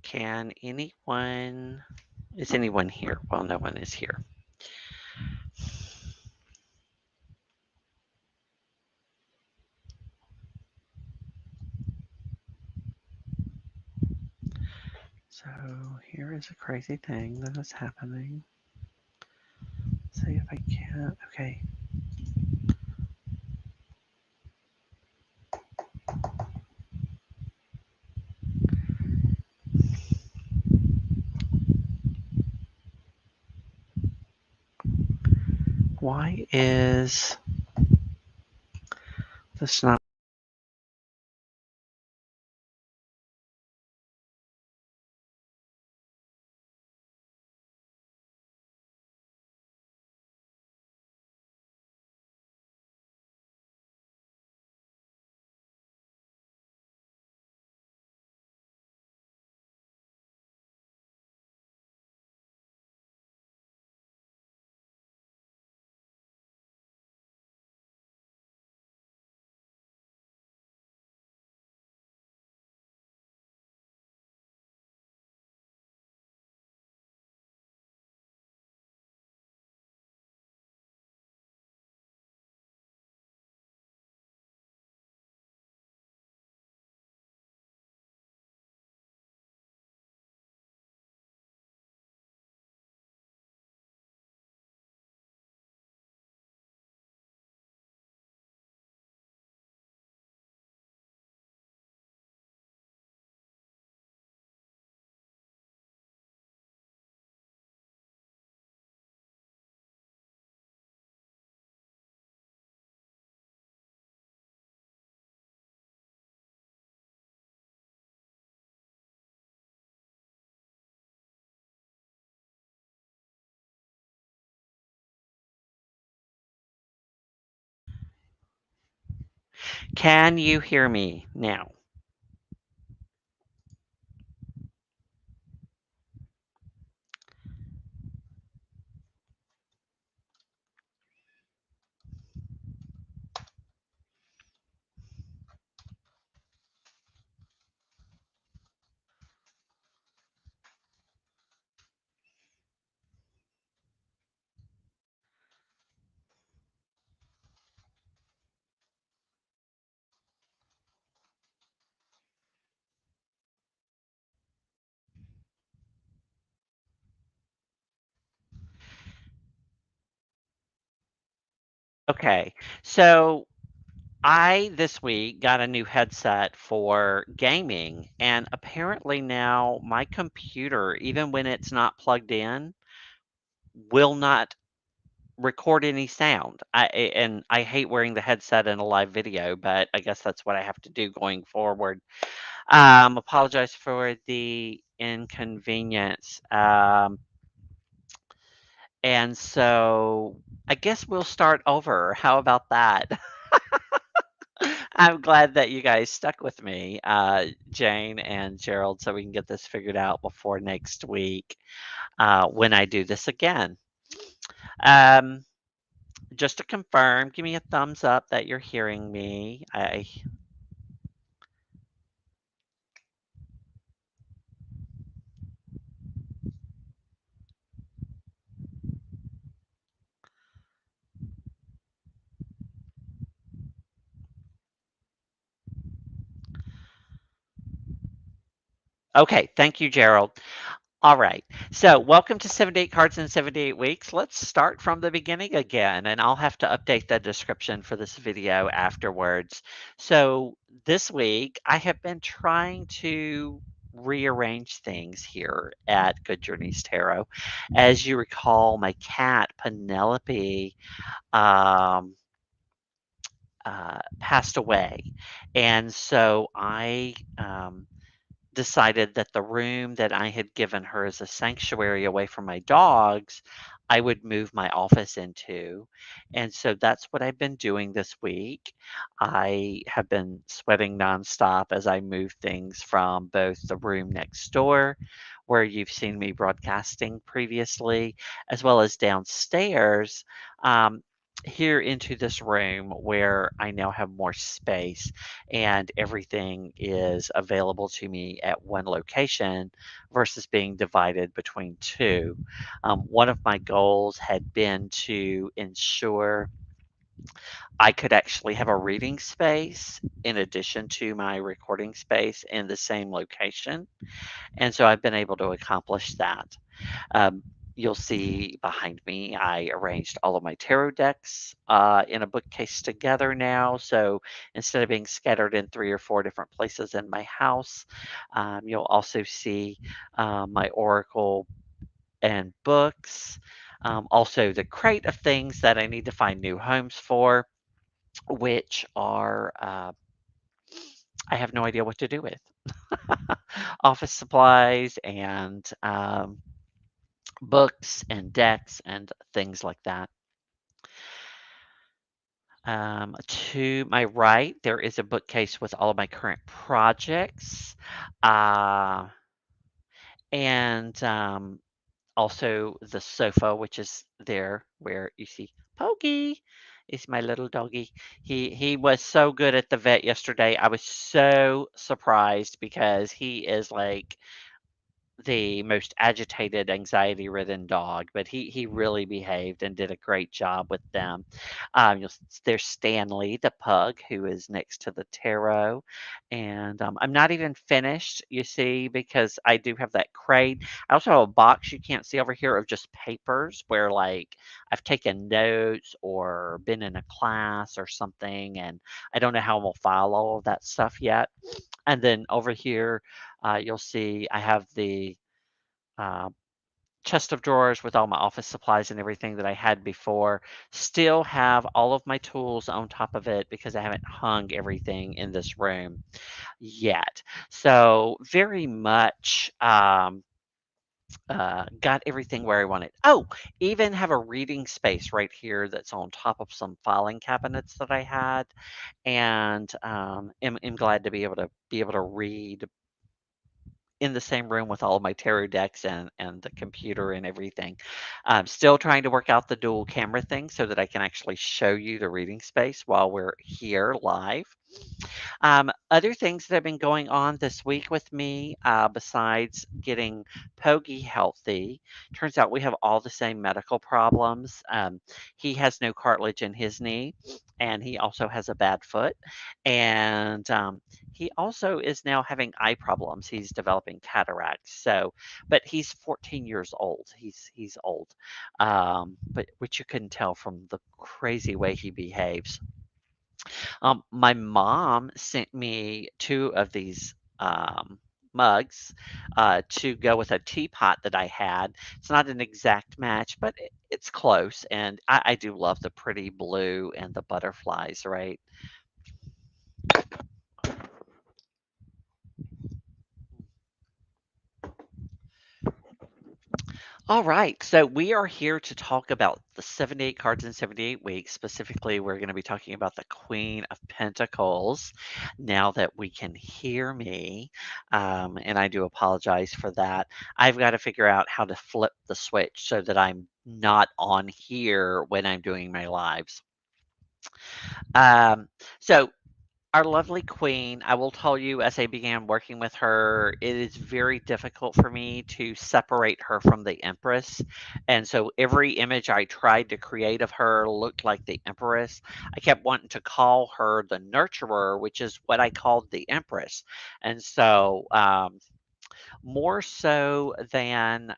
Can anyone, is anyone here? Well, no one is here. So here is a crazy thing that is happening. Let's see if I can. Okay. Why is this not? Can you hear me now? Okay. So I this week got a new headset for gaming, and apparently now my computer, even when it's not plugged in, will not record any sound. And I hate wearing the headset in a live video, but I guess that's what I have to do going forward. Apologize for the inconvenience. And so I guess we'll start over. How about that? I'm glad that you guys stuck with me, Jane and Gerald, so we can get this figured out before next week when I do this again. Um, just to confirm, give me a thumbs up that you're hearing me. Okay, thank you, Gerald. All right. So, welcome to 78 Cards in 78 Weeks. Let's start from the beginning again, and I'll have to update the description for this video afterwards. So, this week I have been trying to rearrange things here at Good Journeys Tarot. As you recall, my cat, Penelope, um, passed away. And so I decided that the room that I had given her as a sanctuary away from my dogs, I would move my office into. And so that's what I've been doing this week. I have been sweating nonstop as I move things from both the room next door, where you've seen me broadcasting previously, as well as downstairs. Um, here into this room where I now have more space and everything is available to me at one location versus being divided between two. One of my goals had been to ensure I could actually have a reading space in addition to my recording space in the same location. And so I've been able to accomplish that. Um, you'll see behind me, I arranged all of my tarot decks in a bookcase together now. So instead of being scattered in 3 or 4 different places in my house, you'll also see my oracle and books. Also, the crate of things that I need to find new homes for, which are I have no idea what to do with. Office supplies and books and decks and things like that. To my right, there is a bookcase with all of my current projects. Uh, and Also the sofa, which is there where you see Pokey is my little doggy. He was so good at the vet yesterday. I was so surprised because he is like the most agitated, anxiety-ridden dog, but he really behaved and did a great job with them. There's Stanley, the pug, who is next to the tarot, and I'm not even finished, you see, because I do have that crate. I also have a box you can't see over here of just papers where, like, I've taken notes or been in a class or something, and I don't know how I'm gonna file all of that stuff yet. And then over here, you'll see I have the uh, chest of drawers with all my office supplies and everything that I had before. Still have all of my tools on top of it because I haven't hung everything in this room yet. So very much got everything where I wanted. Oh, even have a reading space right here that's on top of some filing cabinets that I had, and am glad to be able to read in the same room with all of my tarot decks and the computer and everything. I'm still trying to work out the dual camera thing so that I can actually show you the reading space while we're here live. Other things that have been going on this week with me, besides getting Pogi healthy, turns out we have all the same medical problems. He has no cartilage in his knee, and he also has a bad foot. And he also is now having eye problems. He's developing cataracts. So, but he's 14 years old. He's old, but which you couldn't tell from the crazy way he behaves. My mom sent me 2 of these, mugs, to go with a teapot that I had. It's not an exact match, but it's close, and I do love the pretty blue and the butterflies, right? All right, so we are here to talk about the 78 cards in 78 weeks. Specifically, we're going to be talking about the Queen of Pentacles. Now that we can hear me, and I do apologize for that, I've got to figure out how to flip the switch so that I'm not on here when I'm doing my lives. Um, so our lovely queen, I will tell you, as I began working with her, it is very difficult for me to separate her from the Empress. And so every image I tried to create of her looked like the Empress. I kept wanting to call her the Nurturer, which is what I called the Empress. And so, more so than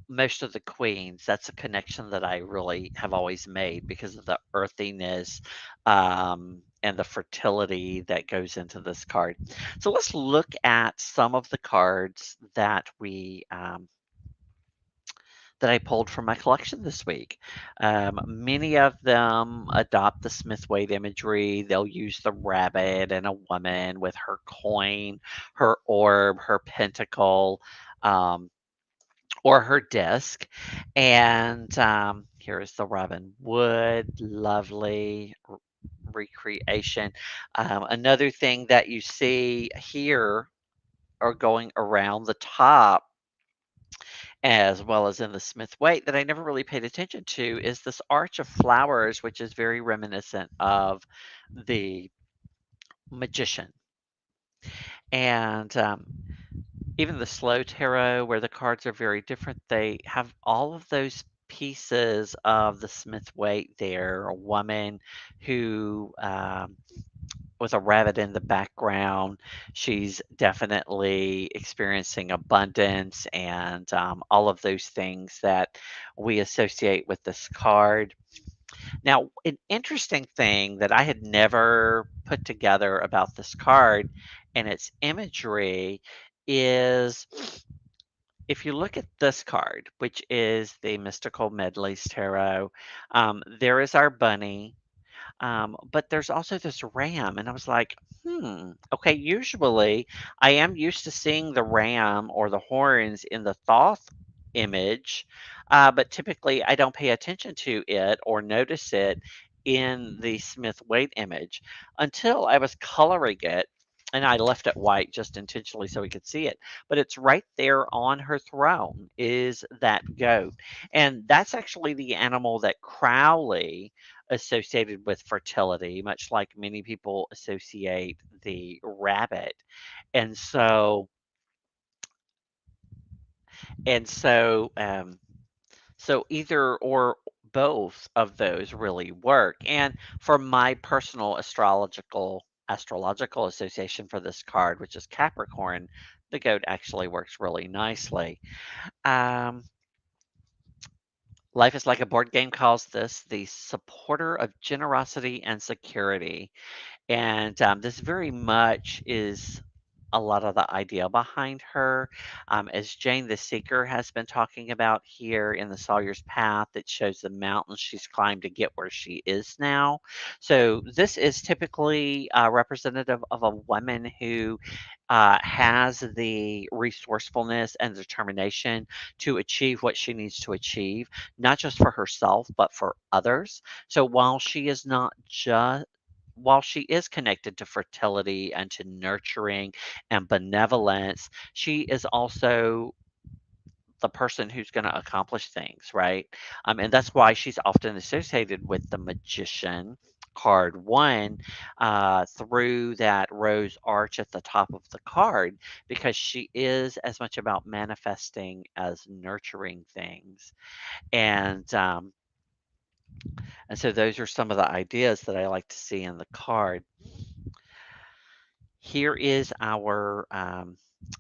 most of the queens, that's a connection that I really have always made because of the earthiness and the fertility that goes into this card. So let's look at some of the cards that I pulled from my collection this week. Many of them adopt the Smith Waite imagery. They'll use the rabbit and a woman with her coin, her orb, her pentacle. Or her disc. And here is the Robin Wood, lovely recreation. Another thing that you see here are going around the top as well as in the Smith Waite, that I never really paid attention to is this arch of flowers, which is very reminiscent of the Magician. And even the Slow Tarot, where the cards are very different, they have all of those pieces of the Smith Waite there. A woman who with a rabbit in the background. She's definitely experiencing abundance and all of those things that we associate with this card. Now, an interesting thing that I had never put together about this card and its imagery is if you look at this card, which is the Mystical Medleys Tarot, there is our bunny, but there's also this ram, and I was like, okay, usually I am used to seeing the ram or the horns in the Thoth image, but typically I don't pay attention to it or notice it in the Smith Waite image until I was coloring it. And I left it white just intentionally so we could see it. But it's right there on her throne is that goat. And that's actually the animal that Crowley associated with fertility, much like many people associate the rabbit. And so, and so, so either or both of those really work. And for my personal astrological association for this card, which is Capricorn, the goat actually works really nicely. Um, Life is Like a Board Game calls this the supporter of generosity and security. And this very much is a lot of the idea behind her. As Jane the Seeker has been talking about here in the Sawyer's Path, it shows the mountains she's climbed to get where she is now. So this is typically representative of a woman who has the resourcefulness and determination to achieve what she needs to achieve, not just for herself, but for others. So while she is connected to fertility and to nurturing and benevolence, she is also the person who's going to accomplish things, right? And that's why she's often associated with the magician card one through that rose arch at the top of the card because she is as much about manifesting as nurturing things and so those are some of the ideas that I like to see in the card. Here is our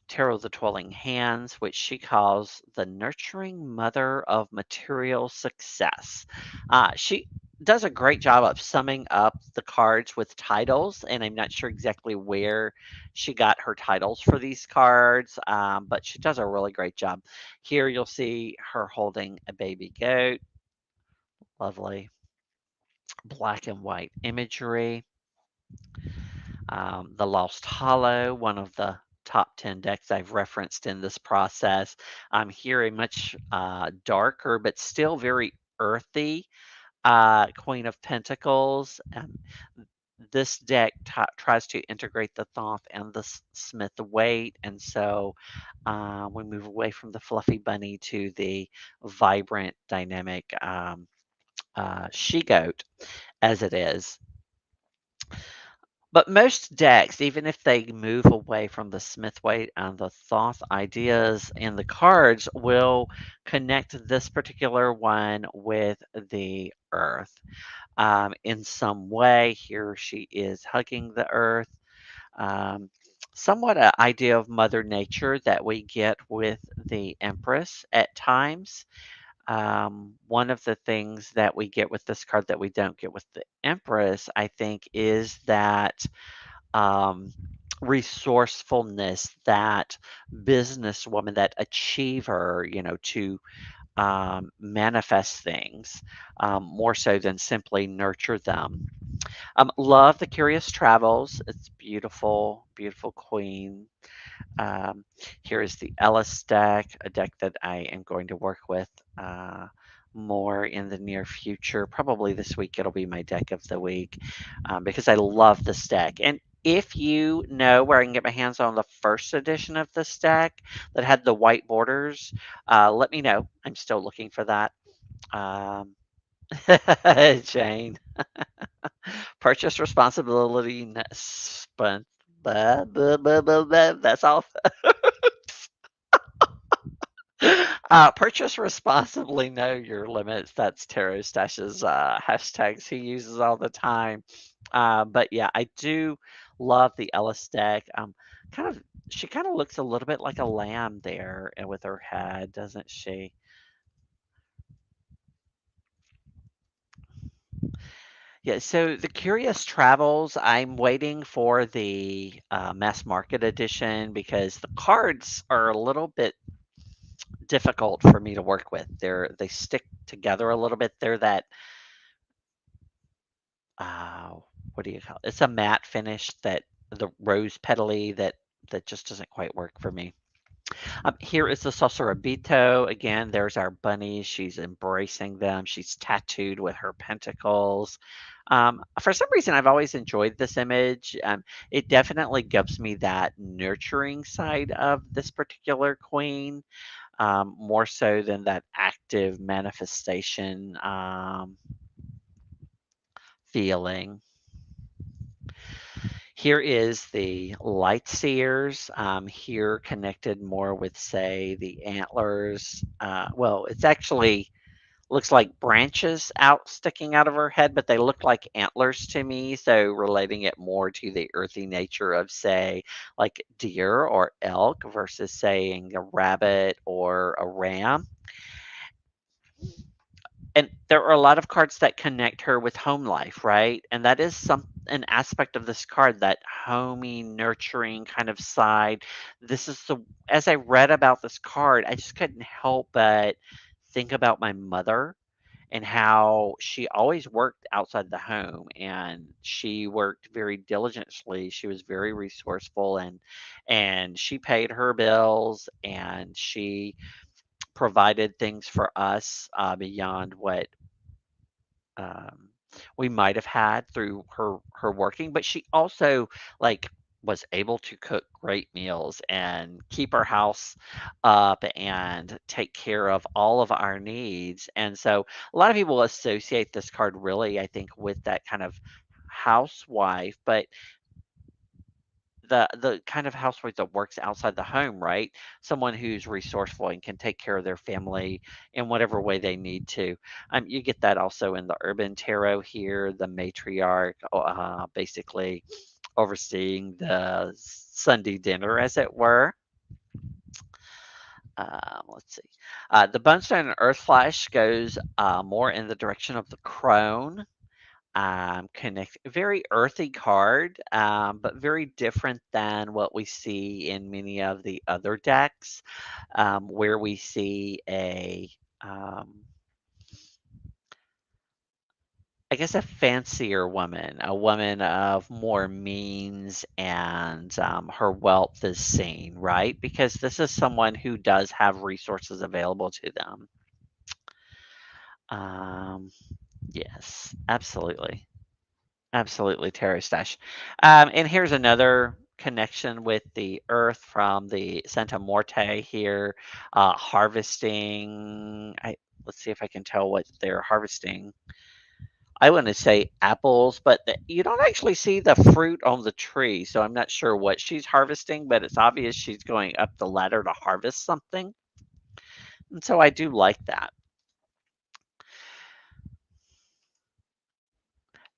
Tarot of the Twirling Hands, which she calls the nurturing mother of material success. She does a great job of summing up the cards with titles, and I'm not sure exactly where she got her titles for these cards, but she does a really great job. Here you'll see her holding a baby goat. Lovely black and white imagery. The Lost Hollow, one of the top 10 decks I've referenced in this process. Here a much darker but still very earthy Queen of Pentacles. This deck tries to integrate the Thoth and the Smith Waite, and so we move away from the fluffy bunny to the vibrant, dynamic she goat as it is. But most decks, even if they move away from the Smithwaite and the Thoth ideas in the cards, will connect this particular one with the earth in some way. Here she is hugging the earth. Um, Somewhat an idea of Mother Nature that we get with the Empress at times. One of the things that we get with this card that we don't get with the Empress, I think, is that um, resourcefulness, that businesswoman, that achiever, to manifest things more so than simply nurture them. Love the Curious Travels. It's beautiful, beautiful queen. Um, Here is the Ellis deck, a deck that I am going to work with more in the near future. Probably this week it'll be my deck of the week because I love this deck. And If you know where I can get my hands on the first edition of this deck that had the white borders, let me know. I'm still looking for that. Um, Jane, purchase responsibility. That's all. Purchase responsibly, know your limits. That's Taro Stash's hashtags he uses all the time. But yeah, I do love the Ellis deck. Kind of, she kind of looks a little bit like a lamb there and with her head, doesn't she? Yeah, so the Curious Travels, I'm waiting for the mass market edition because the cards are a little bit difficult for me to work with. They stick together a little bit. They're that uh, what do you call it? It's a matte finish that the rose petally that just doesn't quite work for me. Here is the Sosorabito. Again, there's our bunny. She's embracing them. She's tattooed with her pentacles. For some reason, I've always enjoyed this image. It definitely gives me that nurturing side of this particular queen, more so than that active manifestation feeling. Here is the light seers. Here connected more with, say, the antlers. Well, it's actually looks like branches out sticking out of her head, but they look like antlers to me. So relating it more to the earthy nature of, say, like deer or elk versus saying a rabbit or a ram. And there are a lot of cards that connect her with home life, right? And that is some an aspect of this card, that homey, nurturing kind of side. This is the As I read about this card, I just couldn't help but think about my mother and how she always worked outside the home, and she worked very diligently. She was very resourceful, and she paid her bills, and she provided things for us beyond what um, we might have had through her working. But she also like was able to cook great meals and keep our house up and take care of all of our needs. And so a lot of people associate this card really, I think, with that kind of housewife, but the kind of housewife that works outside the home, right? Someone who's resourceful and can take care of their family in whatever way they need to. You get that also in the urban tarot here, the matriarch, basically overseeing the Sunday dinner, as it were. Let's see. The Bunstone and Earth Flash goes more in the direction of the crone. Connect Very earthy card, but very different than what we see in many of the other decks, where we see um, I guess, a fancier woman, a woman of more means, and her wealth is seen, right? Because this is someone who does have resources available to them. Um, yes, absolutely. Absolutely, Terra Stash. And here's another connection with the earth from the Santa Morte here, harvesting. Let's see if I can tell what they're harvesting. I want to say apples, but you don't actually see the fruit on the tree, so I'm not sure what she's harvesting, but it's obvious she's going up the ladder to harvest something. And so I do like that.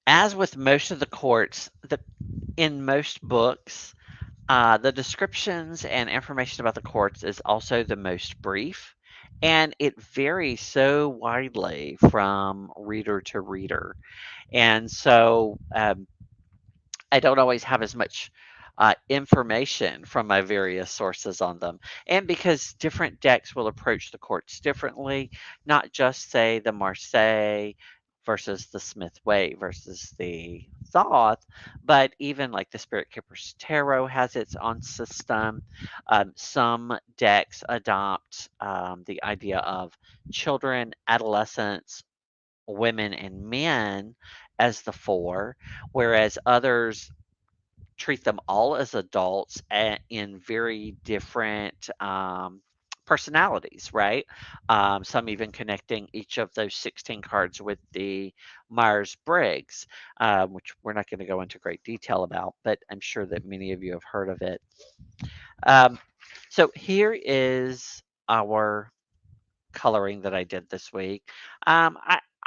As with most of the courts, in most books, the descriptions and information about the courts is also the most brief, and it varies so widely from reader to reader. And so I don't always have as much information from my various sources on them. And because different decks will approach the courts differently, not just, say, the Marseille versus the Smith Waite versus the Thoth, but even like the Spirit Keepers Tarot has its own system. Some decks adopt the idea of children, adolescents, women, and men as the four, whereas others treat them all as adults in very different personalities, right? Some even connecting each of those 16 cards with the Myers Briggs, which we're not going to go into great detail about, but I'm sure that many of you have heard of it. Um, so here is our coloring that I did this week.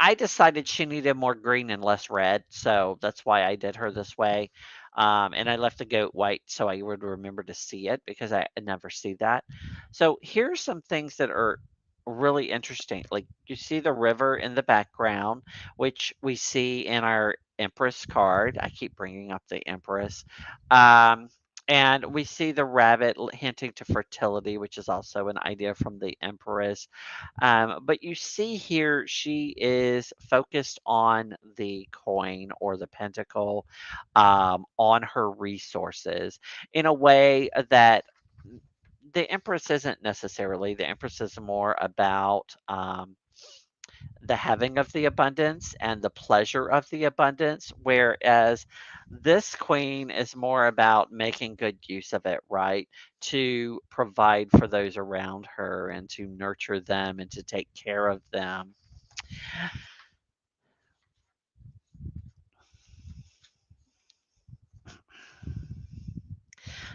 I decided she needed more green and less red, so that's why I did her this way. And I left the goat white so I would remember to see it because I never see that. So here's some things that are really interesting. Like you see the river in the background, which we see in our Empress card. I keep bringing up the Empress. Um, and we see the rabbit hinting to fertility, which is also an idea from the Empress. But you see here, she is focused on the coin or the pentacle, on her resources in a way that the Empress isn't necessarily. The Empress is more about the having of the abundance and the pleasure of the abundance, whereas this queen is more about making good use of it, right? To provide for those around her and to nurture them and to take care of them.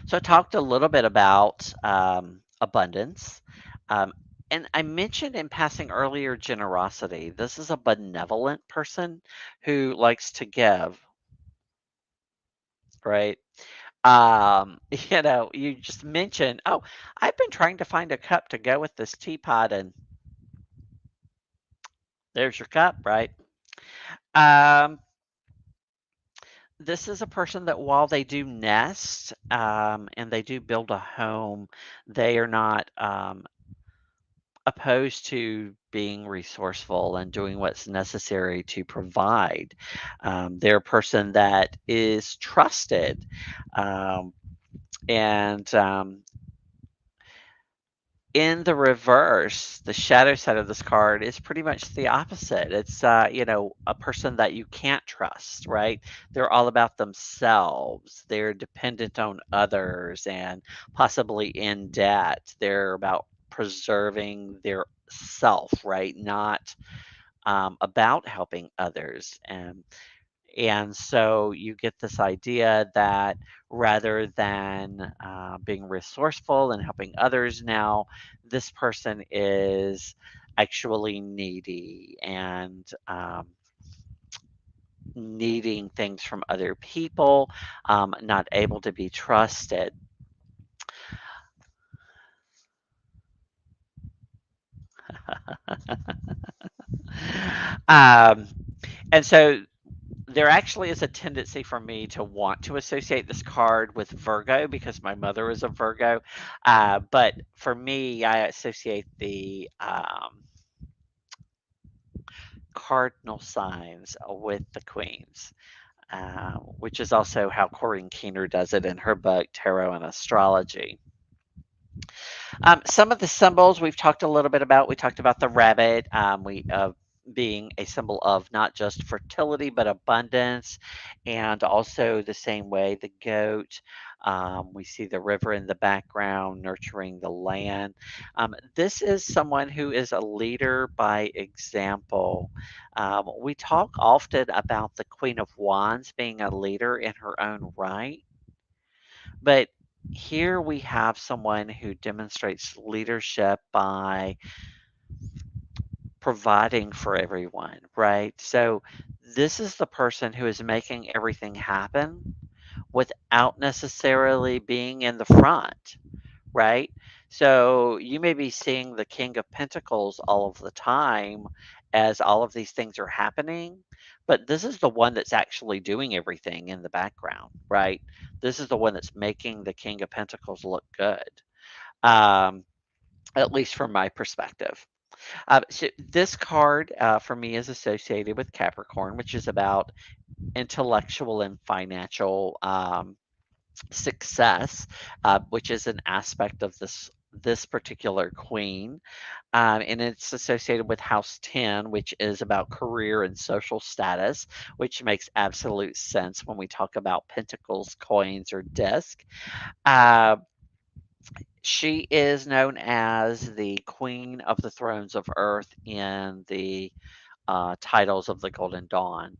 So I talked a little bit about abundance. Um, and I mentioned in passing earlier generosity. This is a benevolent person who likes to give, right? You just mentioned, oh, I've been trying to find a cup to go with this teapot, and there's your cup, right? Um, this is a person that while they do nest and they do build a home, they are not opposed to being resourceful and doing what's necessary to provide. They're a person that is trusted. Um, and In the reverse, the shadow side of this card is pretty much the opposite. It's, a person that you can't trust, right? They're all about themselves. They're dependent on others and possibly in debt. They're about preserving their self, right? Not about helping others. And so you get this idea that rather than being resourceful and helping others now, this person is actually needy and needing things from other people, not able to be trusted. um, and so there actually is a tendency for me to want to associate this card with Virgo because my mother is a Virgo. But for me, I associate the cardinal signs with the queens, which is also how Corinne Keener does it in her book, Tarot and Astrology. Some of the symbols we've talked a little bit about. We talked about the rabbit, being a symbol of not just fertility but abundance, and also the same way the goat. We see the river in the background, nurturing the land. This is someone who is a leader by example. We talk often about the Queen of Wands being a leader in her own right, but here we have someone who demonstrates leadership by providing for everyone, right? So this is the person who is making everything happen without necessarily being in the front, right? So you may be seeing the King of Pentacles all of the time as all of these things are happening, but this is the one that's actually doing everything in the background, right? This is the one that's making the King of Pentacles look good, um, at least from my perspective. So this card for me is associated with Capricorn, which is about intellectual and financial success, which is an aspect of this particular queen, and it's associated with House 10, which is about career and social status, which makes absolute sense when we talk about pentacles, coins, or disc. Uh, she is known as the Queen of the Thrones of Earth in the titles of the Golden Dawn.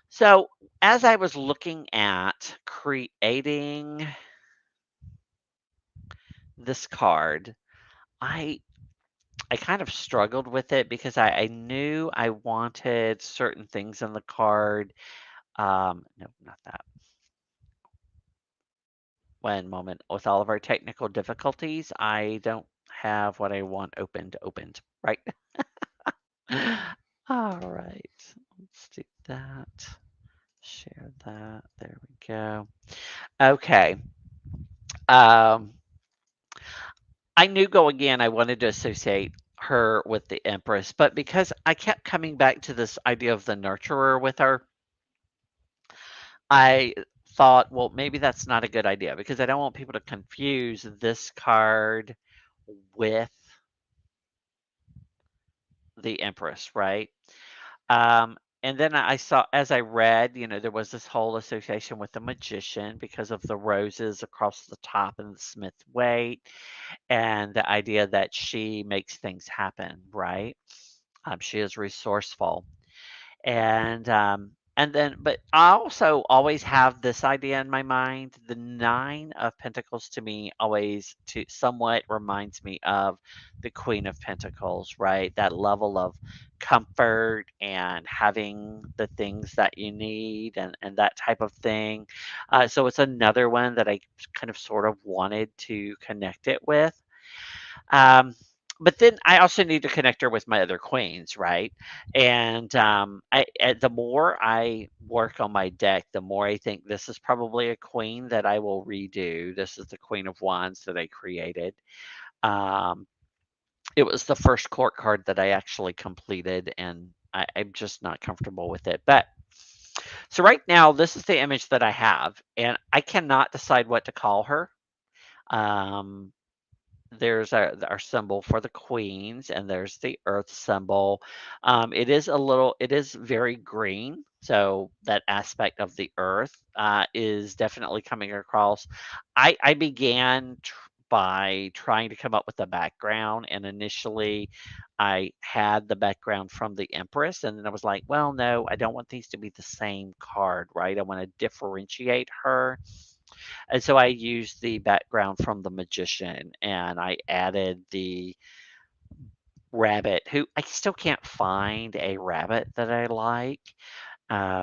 So, as I was looking at creating this card, I I kind of struggled with it because I knew I wanted certain things in the card. No, not that. One moment. With all of our technical difficulties, I don't have what I want opened, right? All right. Let's do that. Share that. There we go. Okay. Um, I knew going in I wanted to associate her with the Empress, but because I kept coming back to this idea of the nurturer with her, I thought, well, maybe that's not a good idea because I don't want people to confuse this card with the Empress, right? And then I saw, as I read, there was this whole association with the magician because of the roses across the top and the Smith weight, and the idea that she makes things happen, right? She is resourceful. And then but I also always have this idea in my mind. The 9 of Pentacles to me always to somewhat reminds me of the Queen of Pentacles, right? That level of comfort and having the things that you need and that type of thing. So it's another one that I kind of sort of wanted to connect it with. Um, but then I also need to connect her with my other queens, right? And the more I work on my deck, the more I think this is probably a queen that I will redo. This is the Queen of Wands that I created. Um, it was the first court card that I actually completed, and I'm just not comfortable with it. But so right now, this is the image that I have, and I cannot decide what to call her. Um, there's our symbol for the queens, and there's the earth symbol. It is very green, so that aspect of the earth is definitely coming across. I began by trying to come up with a background, and initially I had the background from the Empress, and then I was like, well, no, I don't want these to be the same card, right? I want to differentiate her, and so I used the background from the magician, and I added the rabbit, who I still can't find a rabbit that I like.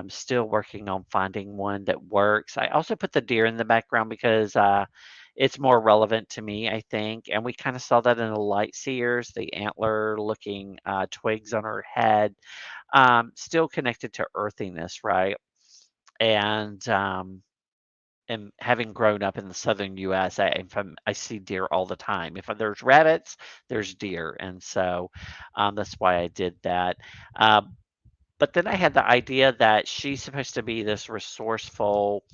Still working on finding one that works. I also put the deer in the background because it's more relevant to me, I think. And we kind of saw that in the light seers, the antler looking twigs on her head, still connected to earthiness, right? And having grown up in the southern US, I see deer all the time. If there's rabbits, there's deer, and so that's why I did that. Um, but then I had the idea that she's supposed to be this resourceful,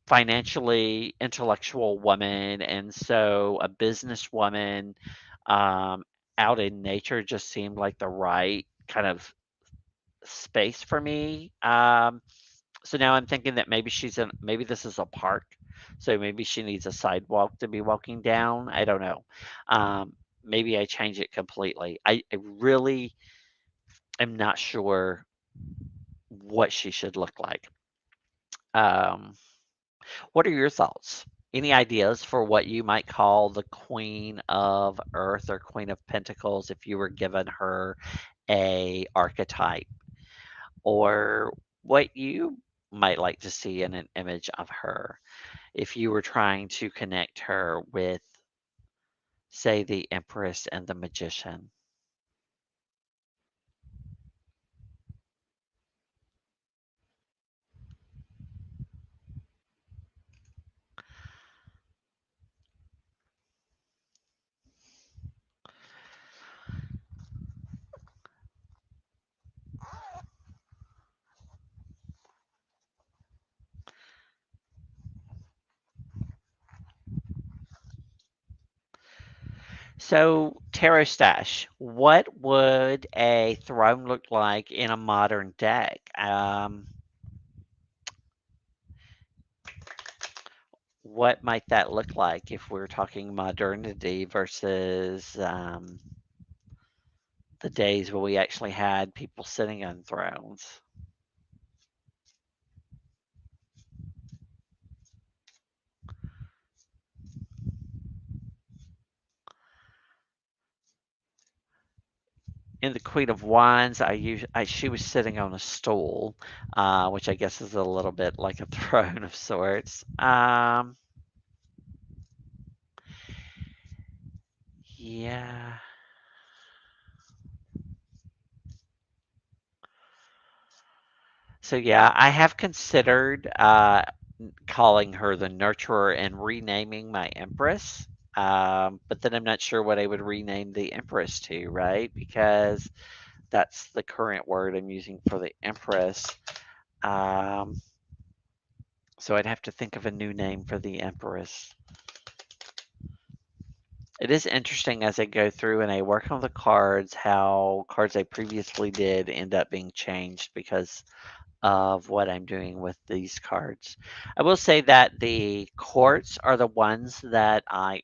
financially intellectual woman, and so a businesswoman um, out in nature just seemed like the right kind of space for me. So now I'm thinking that maybe this is a park, so maybe she needs a sidewalk to be walking down. I don't know. Maybe I change it completely. I really am not sure what she should look like. Um, what are your thoughts? Any ideas for what you might call the Queen of Earth or Queen of Pentacles if you were given her a archetype, or what you might like to see in an image of her if you were trying to connect her with, say, the Empress and the Magician? So, Tarot Stash, what would a throne look like in a modern deck? What might that look like if we're talking modernity versus the days where we actually had people sitting on thrones? In the Queen of Wands, she was sitting on a stool, which I guess is a little bit like a throne of sorts. Yeah. So yeah, I have considered calling her the nurturer and renaming my empress. But then I'm not sure what I would rename the empress to, right? Because that's the current word I'm using for the empress. Um, so I'd have to think of a new name for the empress. It is interesting as I go through and I work on the cards, how cards I previously did end up being changed because of what I'm doing with these cards. I will say that the courts are the ones that I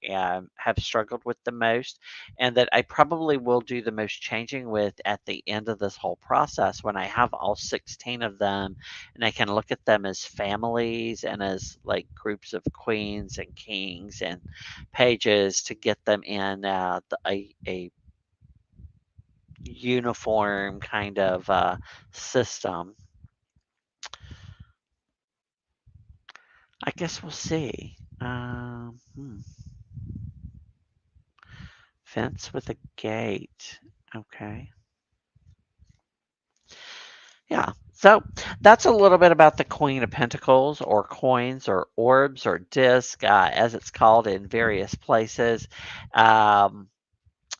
have struggled with the most, and that I probably will do the most changing with at the end of this whole process when I have all 16 of them and I can look at them as families and as like groups of queens and kings and pages to get them in a uniform kind of system. I guess we'll see. Fence with a gate. Okay. Yeah. So that's a little bit about the Queen of Pentacles, or coins, or orbs, or disc, as it's called in various places. Um,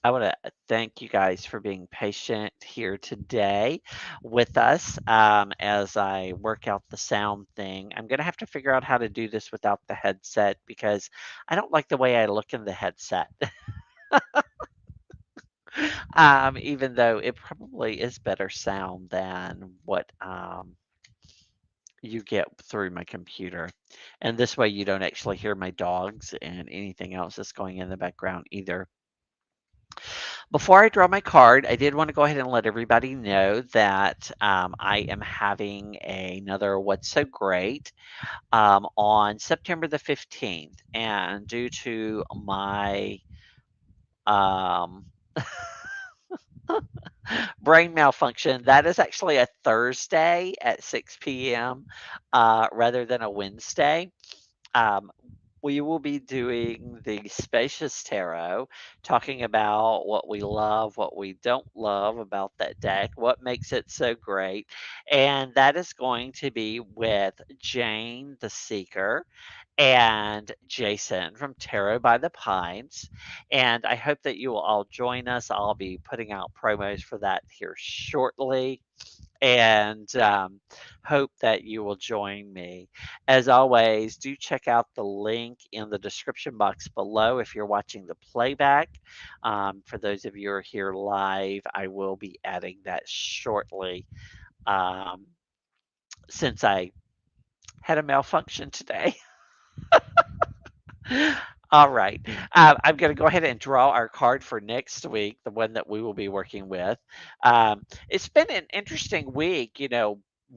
I want to thank you guys for being patient here today with us as I work out the sound thing. I'm going to have to figure out how to do this without the headset because I don't like the way I look in the headset. Even though it probably is better sound than what you get through my computer. And this way you don't actually hear my dogs and anything else that's going in the background either. Before I draw my card, I did want to go ahead and let everybody know that I am having another What's So Great on September the 15th. And due to my um, brain malfunction, that is actually a Thursday at 6 p.m. Rather than a Wednesday. Um, we will be doing the Spacious Tarot, talking about what we love, what we don't love about that deck, what makes it so great. And that is going to be with Jane the Seeker and Jason from Tarot by the Pines. And I hope that you will all join us. I'll be putting out promos for that here shortly and hope that you will join me. As always, do check out the link in the description box below if you're watching the playback. For those of you who are here live, I will be adding that shortly um, since I had a malfunction today. All right. I'm going to go ahead and draw our card for next week, the one that we will be working with. It's been an interesting week,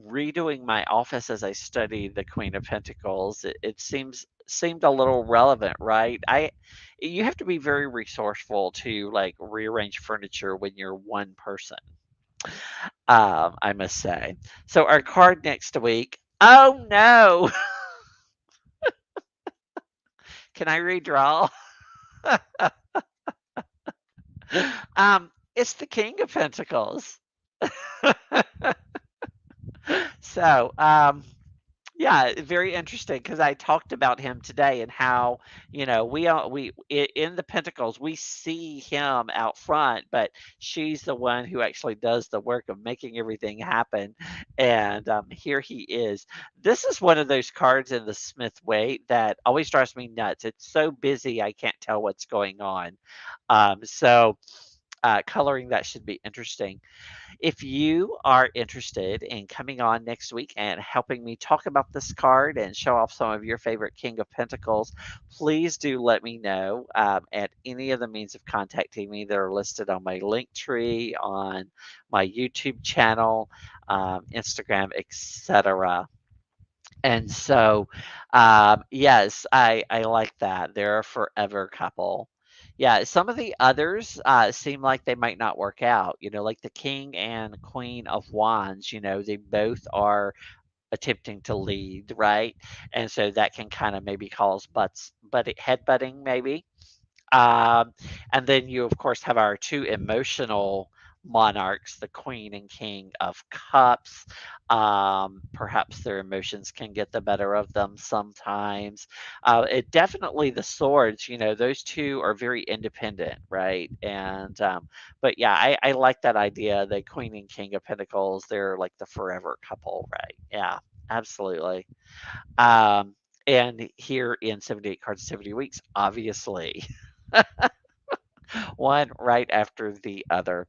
redoing my office as I study the Queen of Pentacles. It seemed a little relevant, right? You have to be very resourceful to like rearrange furniture when you're one person. I must say. So our card next week. Oh no! Can I redraw? It's the King of Pentacles. So, yeah, Yeah, very interesting because I talked about him today and how, in the Pentacles, we see him out front, but she's the one who actually does the work of making everything happen. And here he is. This is one of those cards in the Smith Waite that always drives me nuts. It's so busy, I can't tell what's going on. Coloring that should be interesting. If you are interested in coming on next week and helping me talk about this card and show off some of your favorite King of Pentacles, please do let me know at any of the means of contacting me that are listed on my link tree, on my YouTube channel, Instagram, etc. And so, yes, I like that. They're a forever couple. Yeah, some of the others seem like they might not work out. Like the King and Queen of Wands. They both are attempting to lead, right? And so that can kind of maybe cause headbutting, maybe. Um, and then you, of course, have our two emotional monarchs, the Queen and King of Cups. Perhaps their emotions can get the better of them sometimes. It definitely the swords, those two are very independent, right? But yeah, I like that idea. The Queen and King of Pentacles, they're like the forever couple, right? Yeah, absolutely. Um, and here in 78 Cards, 70 Weeks, obviously. One right after the other.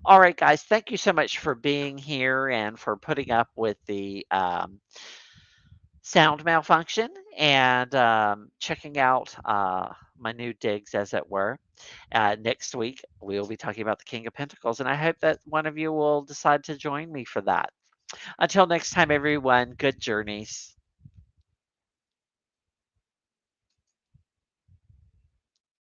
All right, guys, thank you so much for being here and for putting up with the sound malfunction and checking out my new digs, as it were. Next week, we'll be talking about the King of Pentacles, and I hope that one of you will decide to join me for that. Until next time, everyone, good journeys.